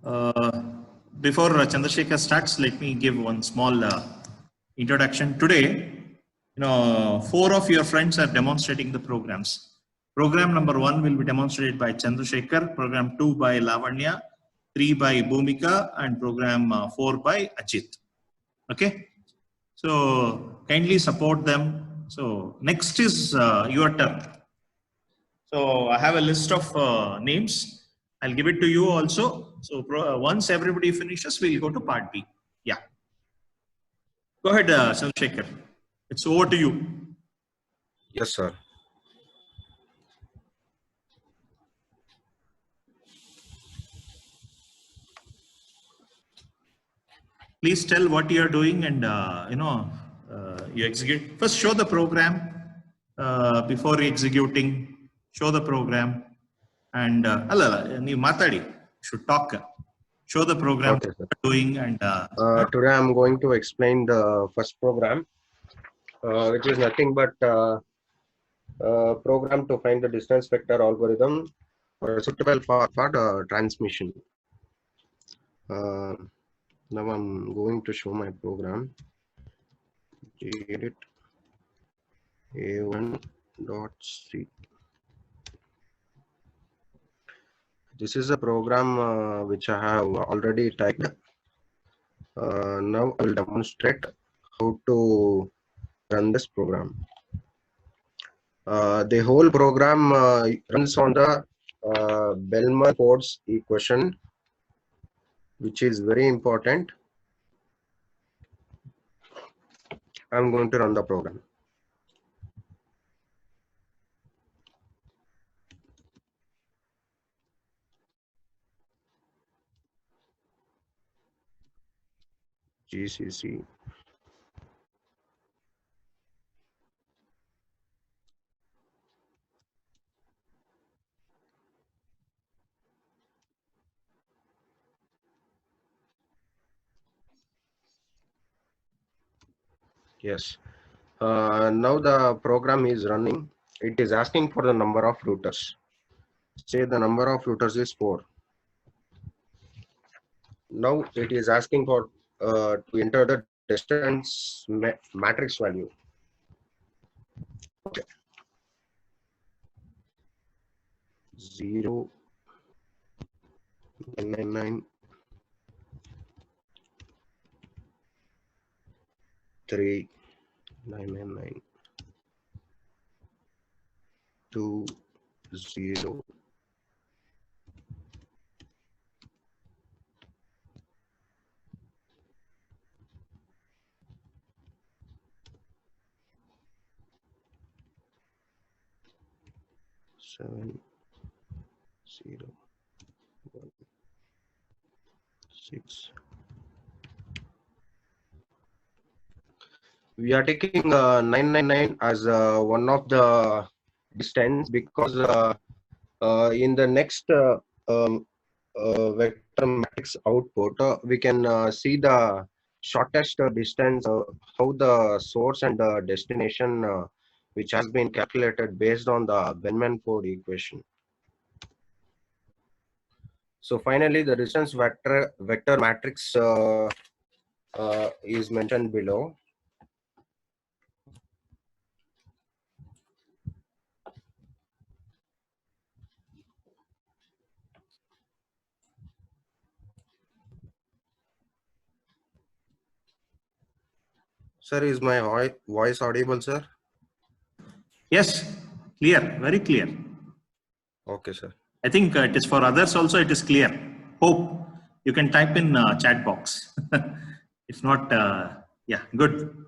Uh, Before Chandrasekhar starts, let me give one small introduction. Today, four of your friends are demonstrating the programs. Program number 1 will be demonstrated by Chandrasekhar, program 2 by Lavanya, 3 by Bhumika, and program 4 by Ajit. Okay, so kindly support them. So next is your turn. So I have a list of names. I'll give it to you also. So once everybody finishes, we'll go to part B. Yeah. Go ahead, Chandrasekhar. It's over to you. Yes, sir. Please tell what you are doing and, you execute. First, show the program before executing. Show the program. And, you matadi. Should talk. Show the program Okay, sir. doing and Today I'm going to explain the first program, which is nothing but program to find the distance vector algorithm for a suitable path for transmission. Now I'm going to show my program. Edit A1.c. This is a program which I have already typed. Now I will demonstrate how to run this program. The whole program runs on the Bellman-Ford's equation, which is very important. I'm going to run the program. GCC. Yes. Now the program is running. It is asking for the number of routers. Say the number of routers is 4. Now it is asking for to enter the distance matrix value. Okay. 0, 999, 3, 999, 2, 0. Seven, 0, 1, 6. We are taking 999 as one of the distance because in the next vector matrix output, we can see the shortest distance, how the source and the destination, which has been calculated based on the Bellman-Ford equation. So finally, the distance vector matrix is mentioned below. Sir, is my voice audible, sir? yes, clear, very clear. Okay, sir. I think it is for others also, it is clear. Hope you can type in chat box. If not, yeah, good.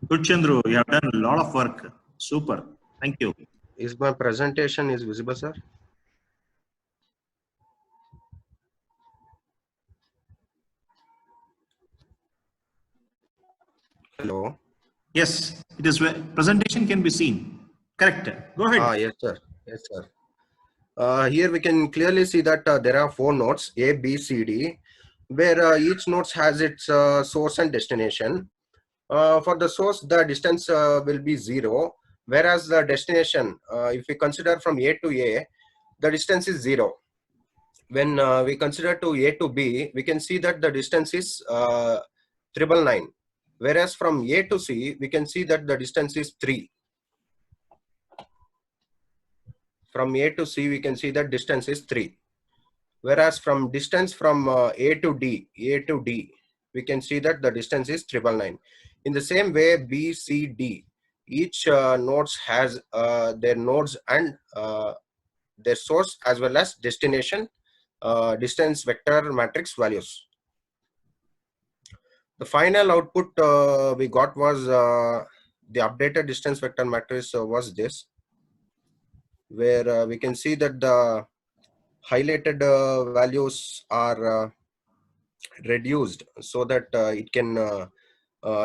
Good, Chandru. You have done a lot of work. Super. Thank you. Is my presentation is visible, sir? Hello. Yes, it is. Presentation can be seen. Correct. Go ahead. Yes, sir. Yes, sir. Here we can clearly see that there are 4 nodes A, B, C, D, where each node has its source and destination. For the source, the distance will be 0, whereas the destination, if we consider from A to A, the distance is 0. when we consider to A to B, we can see that the distance is 999. Whereas from A to C, we can see that the distance is 3. From A to C, we can see that distance is 3. Whereas from distance from A to D, we can see that the distance is 999. In the same way, B, C, D, each nodes has their nodes and their source as well as destination distance vector matrix values. The final output we got was the updated distance vector matrix was this, where we can see that the highlighted values are reduced so that it can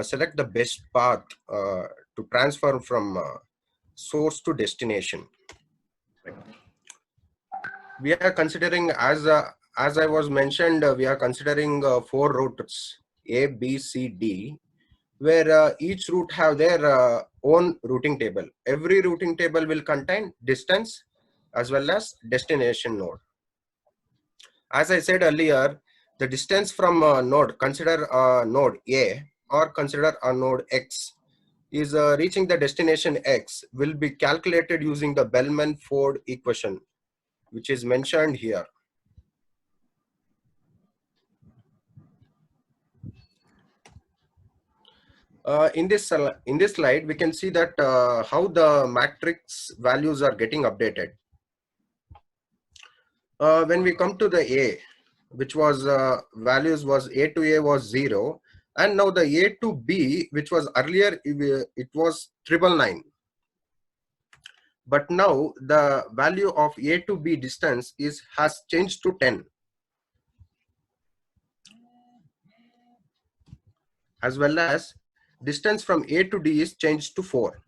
select the best path to transfer from source to destination. We are considering, as I was mentioned, we are considering 4 routes A, B, C, D, where each route have their own routing table. Every routing table will contain distance as well as destination node. As I said earlier, the distance from a node, consider a node A or consider a node X, is reaching the destination X will be calculated using the Bellman-Ford equation, which is mentioned here. In this slide, we can see that how the matrix values are getting updated. When we come to the A, which was values was A to A was 0, and now the A to B, which was earlier it was 999. But now the value of A to B distance has changed to 10. As well as distance from A to D is changed to 4.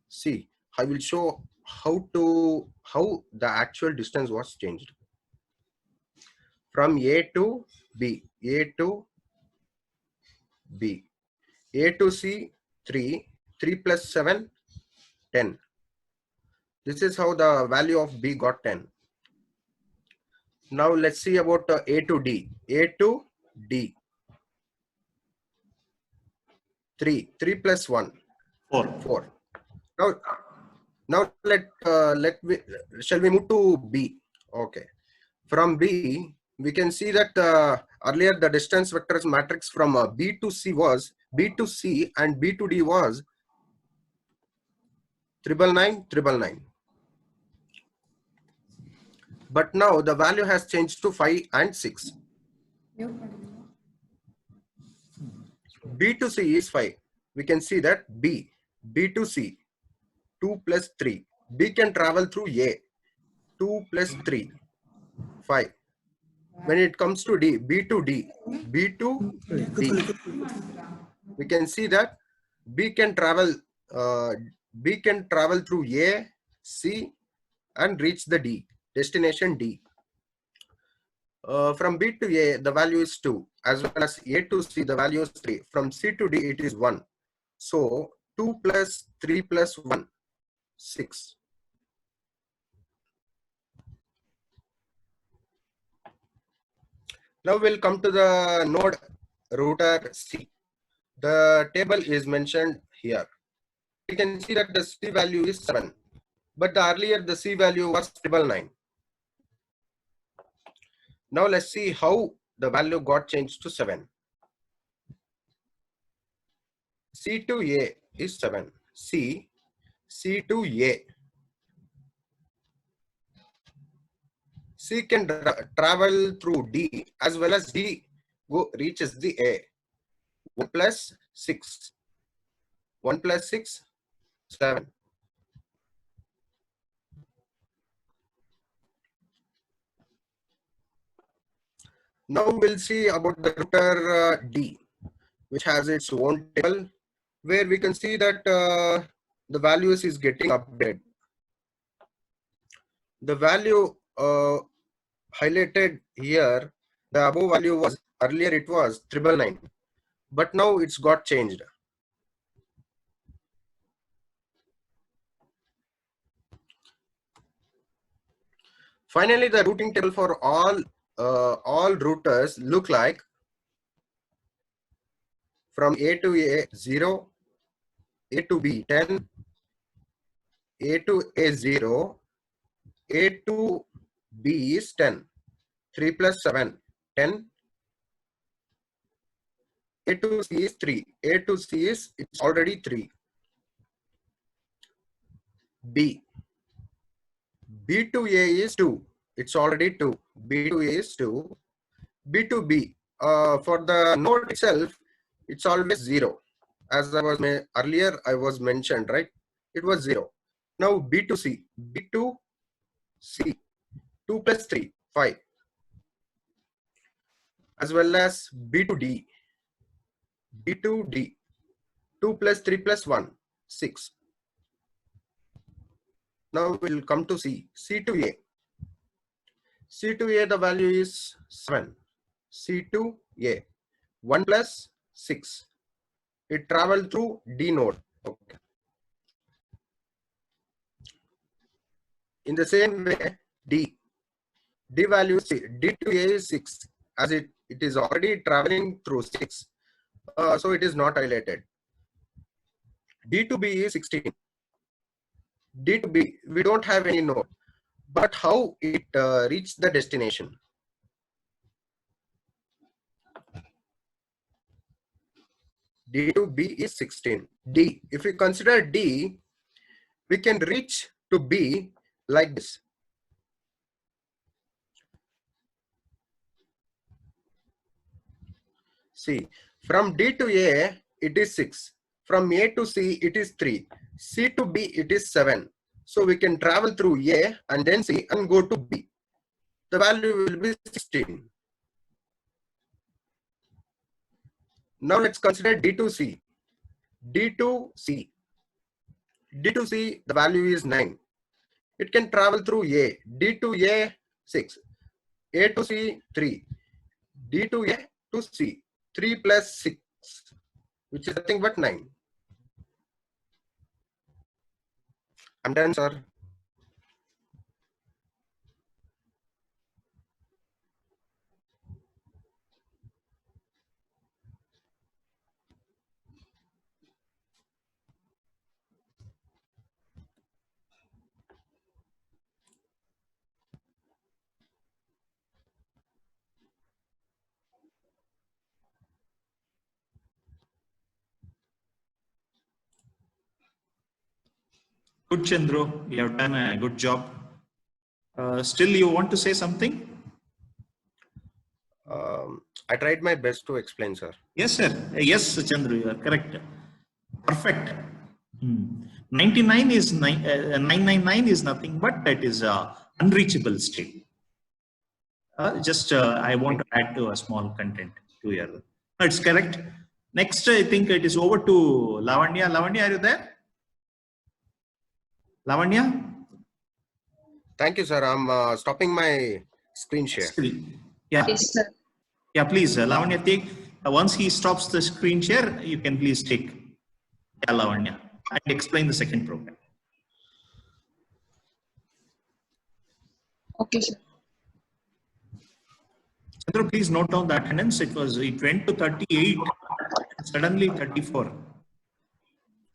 See, I will show how the actual distance was changed. From A to B, A to B, A to C, 3 plus 7, 10. This is how the value of B got 10. Now let's see about A to D. A to D, 3 plus 1, 4. Now shall we move to B? Okay. From B, we can see that earlier the distance vectors matrix from B to C and B to D was 999. But now the value has changed to 5 and 6. B to C is 5. We can see that B to C, 2 plus 3. B can travel through A, 2 plus 3, 5. When it comes to D, B to D, we can see that B can travel through A, C, and reach the D, destination D. From B to A, the value is 2, as well as A to C, the value is 3. From C to D, it is 1. So 2 plus 3 plus 1, 6. Now we'll come to the node router C. The table is mentioned here. We can see that the C value is 7, but earlier the C value was 999. Now let's see how the value got changed to 7. C to A is 7. C to A. C can travel through D as well as D reaches the A. 1 plus 6. 1 plus 6, 7. Now we'll see about the router D, which has its own table, where we can see that the values is getting updated. The value highlighted here, the above value was earlier it was 999, but now it's got changed. Finally, the routing table for all routers look like from A to A 0, A to B 10, A to A 0, A to B is 10, 3 plus 7, 10, A to C is 3, A to C is it's already 3, B to A is 2, it's already 2, B to A is 2, B to B, for the node itself, it's always 0. As I was earlier, I was mentioned, right? It was 0. Now B to C, 2 plus 3, 5. As well as B to D, 2 plus 3 plus 1, 6. Now we'll come to C to A. C to A, the value is 7. C to A, 1 plus 6. It traveled through D node. Okay. In the same way, D value is D to A is 6, as it is already traveling through 6. So it is not highlighted. D to B is 16. D to B, we don't have any node, but how it reached the destination? D to B is 16. D, if we consider D, we can reach to B like this. See, from D to A, it is 6. From A to C, it is 3. C to B, it is 7. So we can travel through A and then C and go to B. The value will be 16. Now let's consider D to C. D to C, the value is 9. It can travel through A. D to A, 6. A to C, 3. D to A to C, 3 plus 6, which is nothing but 9. I'm done, sir. Good, Chandru. You have done a good job. Still, you want to say something? I tried my best to explain, sir. Yes, sir. Yes, Chandru, you are correct. Perfect. 99 is 999 is nothing but that is unreachable state. I want to add to a small content to here. No, it's correct. Next, I think it is over to Lavanya. Lavanya, are you there? Lavanya? Thank you, sir. I'm stopping my screen share. Yeah. Yes, sir. Yeah, please, Lavanya, take. Once he stops the screen share, you can please take Lavanya and explain the second program. Okay, sir. Chandru, please note down the attendance. It went to 38, suddenly 34.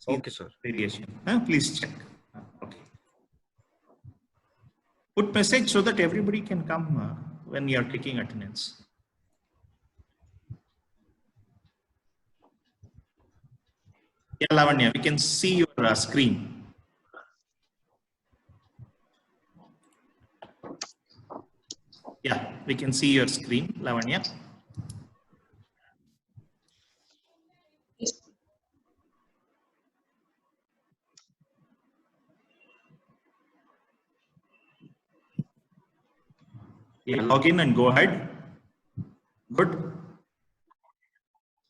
Okay, sir. Variation. Please check. Okay. Put message so that everybody can come when you are taking attendance. Yeah, Lavanya, we can see your screen. Yeah, we can see your screen, Lavanya. Yes. Yeah, log in and go ahead. Good.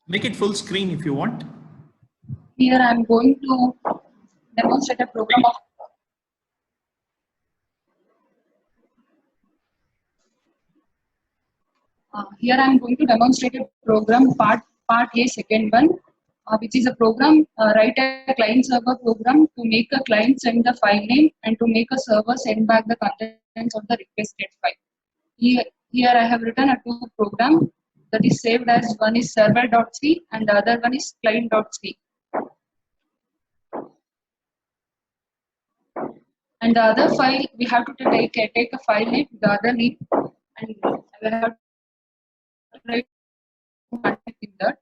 Make it full screen if you want. Here I am going to demonstrate a program of here I am going to demonstrate a program part A, second one, which is a program, write a client server program to make a client send the file name and to make a server send back the content contents of the requested file. Here I have written a two program that is saved as one is server.c and the other one is client.c. And the other file, we have to take a file name, the other name, and we have to write content in that.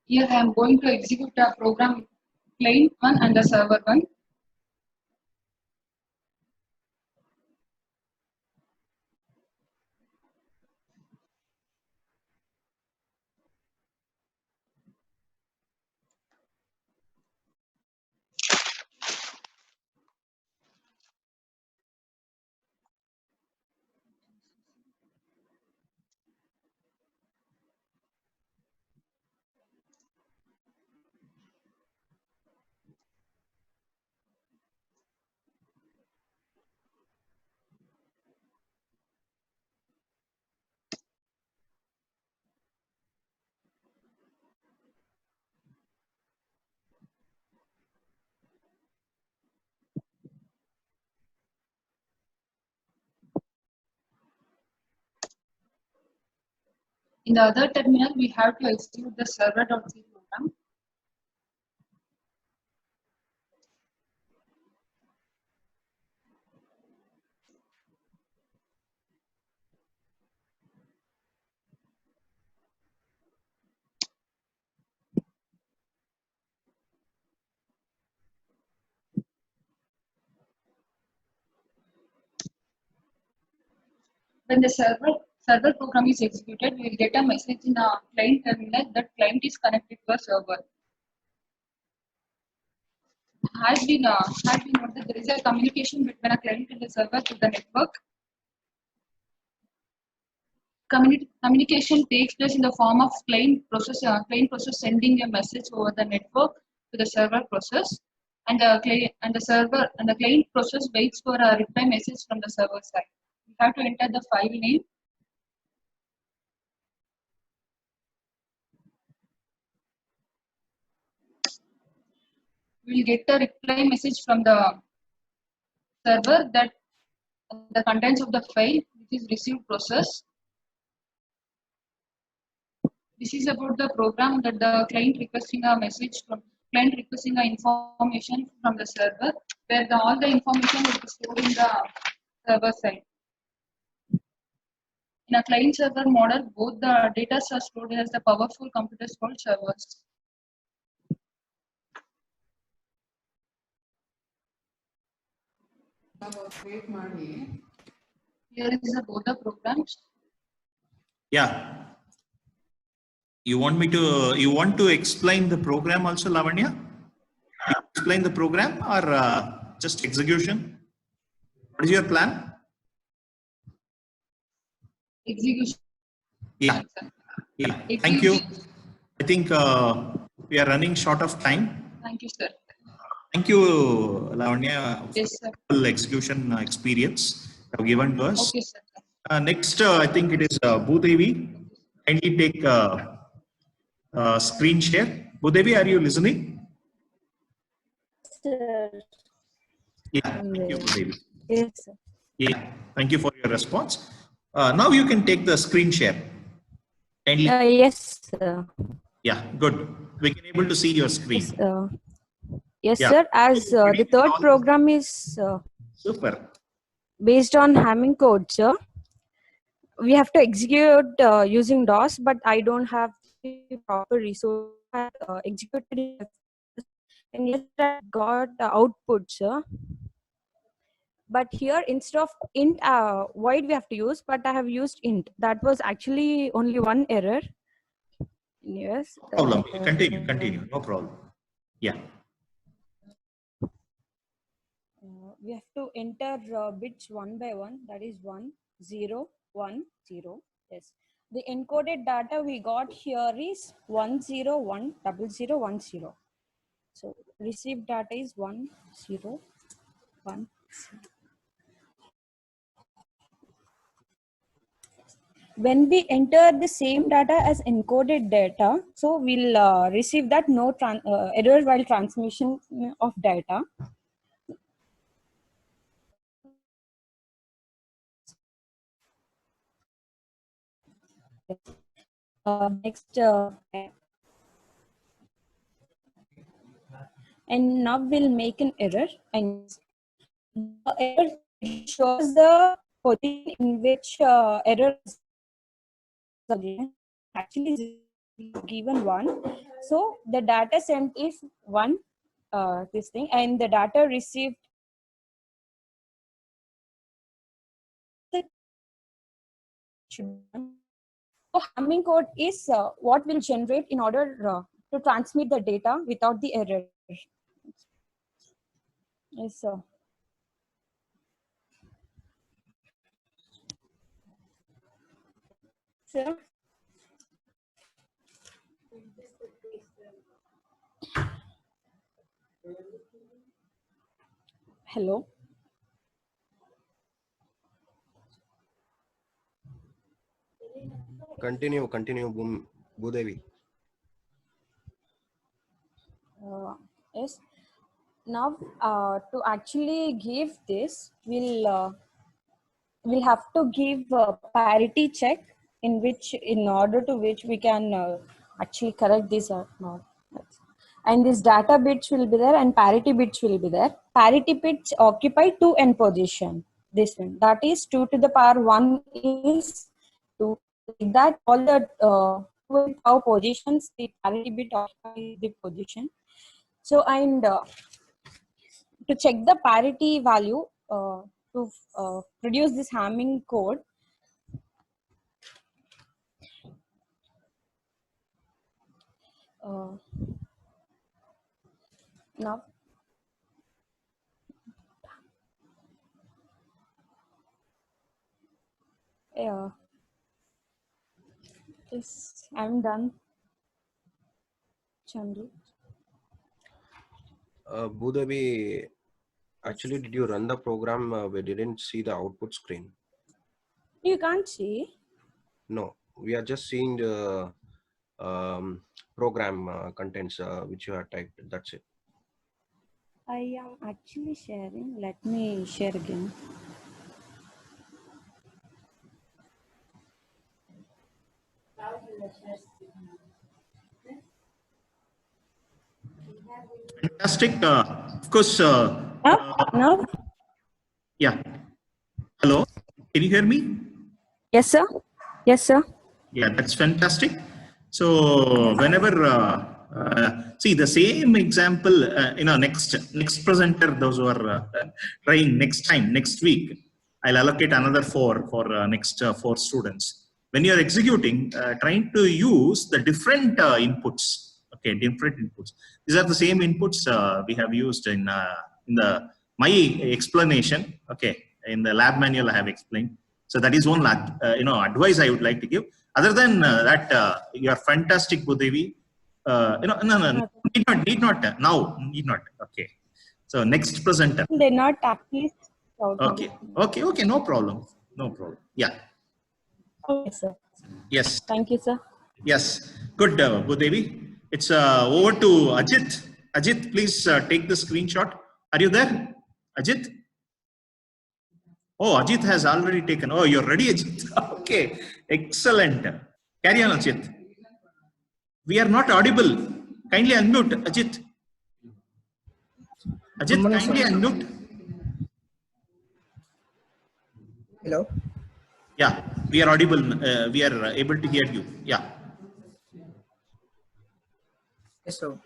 Here I am going to execute a program client one and the server one. In the other terminal, we have to execute the server.c program. When the server program is executed, we will get a message in a client terminal that client is connected to a server. Has been noted that there is a communication between a client and the server to the network. Communication takes place in the form of client process sending a message over the network to the server process, and the client process waits for a reply message from the server side. We have to enter the file name. We will get a reply message from the server that the contents of the file which is received process. This is about the program that the client requesting a message from client requesting a information from the server, where all the information will be stored in the server side. In a client server model, both the data are stored as the powerful computers called servers. Here is both the programs. Yeah. You want to explain the program also, Lavanya? Explain the program or just execution? What is your plan? Execution. Yeah. Yeah. Thank you. I think we are running short of time. Thank you, sir. Thank you, Lavanya, Yes, sir. for the execution experience you have given to us. Okay, sir. Next, I think it is Bhudevi. Kindly take screen share. Bhudevi, are you listening? Sir. Yeah, thank you, Bhudevi. Yes, sir. Yeah, thank you for your response. Now you can take the screen share. Kindly. Yes, sir. Yeah, good. We can able to see your screen. Yes, Yeah. sir. As the third program is Super. based on Hamming code, sir. We have to execute using DOS, but I don't have the proper resource. I executed it, and yet I got the output, sir. But here, instead of int void, we have to use, but I have used int. That was actually only one error. Yes. No problem. Continue. No problem. Yeah. we have to enter bits one by one. That is 1 0 1 0. Yes, the encoded data we got here is 1 0 1 0 0 1 0. So received data is 1 0 1 0. When we enter the same data as encoded data, so we'll receive that no error while transmission of data. Next, and now we'll make an error, and the error shows the position in which error is actually given 1. So the data sent is 1, this thing, and the data received should. So Hamming code is what will generate in order to transmit the data without the error. Yes, sir. Sir? Hello? Continue, Bhudevi. Yes. Now, to actually give this, we'll have to give a parity check in order to which we can actually correct this or not. And this data bits will be there and parity bits will be there. Parity bits occupy 2n position. This one, that is 2 to the power 1 is 2. Like that, all the 2 power positions, the parity bit occupy the position. So, and to check the parity value, to produce this Hamming code, now yes, I'm done. Chandu. Bhudevi, actually, did you run the program? We didn't see the output screen. You can't see. No, we are just seeing the program contents which you have typed. That's it. I am actually sharing. Let me share again. Fantastic. Of course. Now? Yeah. Hello. Can you hear me? Yes, sir. Yes, sir. Yeah, that's fantastic. So whenever see the same example, next presenter, those who are trying next week, I'll allocate another 4 for next 4 students. When you're executing, trying to use the different inputs. Okay, different inputs. These are the same inputs we have used in the my explanation. Okay, in the lab manual I have explained. So that is one advice I would like to give. Other than that, you are fantastic, Bhudevi. No, need not. Okay. So next presenter. They're not actually. Okay. No problem. Yeah. Okay, sir. Yes. Thank you, sir. Yes. Good, Bhudevi. It's over to Ajit. Ajit, please take the screenshot. Are you there, Ajit? Oh, Ajit has already taken. Oh, you're ready, Ajit. Okay, excellent. Carry on, Ajit. We are not audible. Kindly unmute, Ajit. Ajit, kindly unmute. Hello. Yeah, we are audible. We are able to hear you. Yeah. Yes, sir.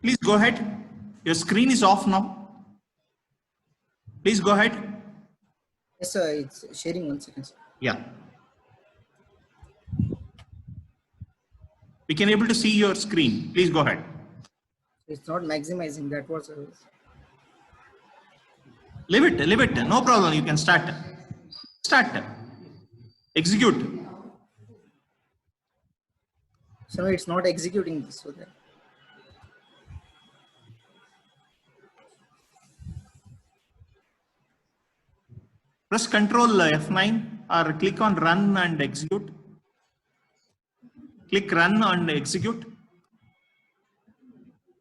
Please go ahead. Your screen is off now. Please go ahead. Yes, sir. It's sharing 1 second, sir. Yeah. We can able to see your screen. Please go ahead. It's not maximizing. That was. Leave it. No problem. You can start. Start. Execute. So it's not executing this. So that. Press Control F9 or click on Run and Execute. Click Run and Execute.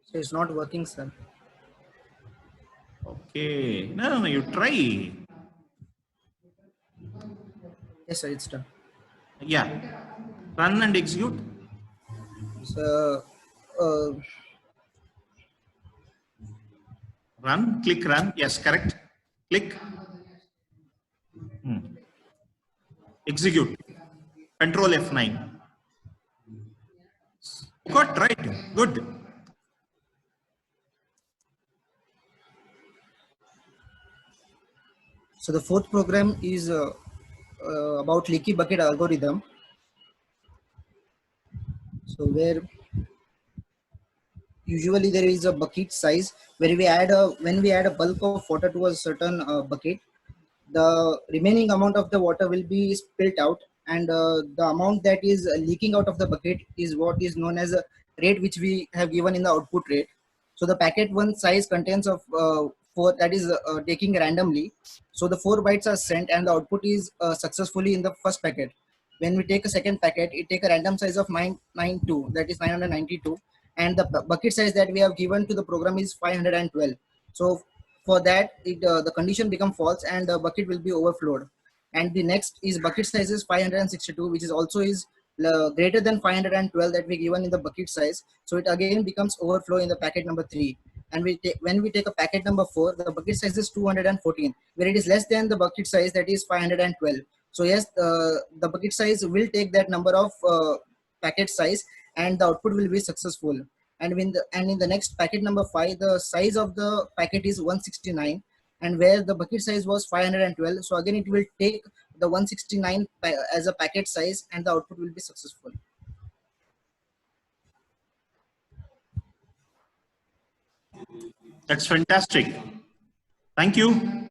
So it's not working, sir. Okay. No. You try. Yes, sir. It's done. Yeah. Run and execute. So. Run. Click Run. Yes, correct. Click. Execute. Control F9. Got right. Good. So the fourth program is about leaky bucket algorithm. So where usually there is a bucket size where when we add a bulk of water to a certain bucket, the remaining amount of the water will be spilt out, and the amount that is leaking out of the bucket is what is known as a rate, which we have given in the output rate. So the packet one size contains of four, that is taking randomly. So the 4 bytes are sent and the output is successfully in the first packet. When we take a second packet, it take a random size of 992, that is 992, and the bucket size that we have given to the program is 512. So for that, the condition become false and the bucket will be overflowed. And the next is bucket size is 562, which is also is greater than 512 that we given in the bucket size. So it again becomes overflow in the packet number 3. And when we take a packet number 4, the bucket size is 214, where it is less than the bucket size, that is 512. So yes, the bucket size will take that number of packet size and the output will be successful. And in the next packet number 5, the size of the packet is 169, and where the bucket size was 512. So again, it will take the 169 as a packet size and the output will be successful. That's fantastic. Thank you.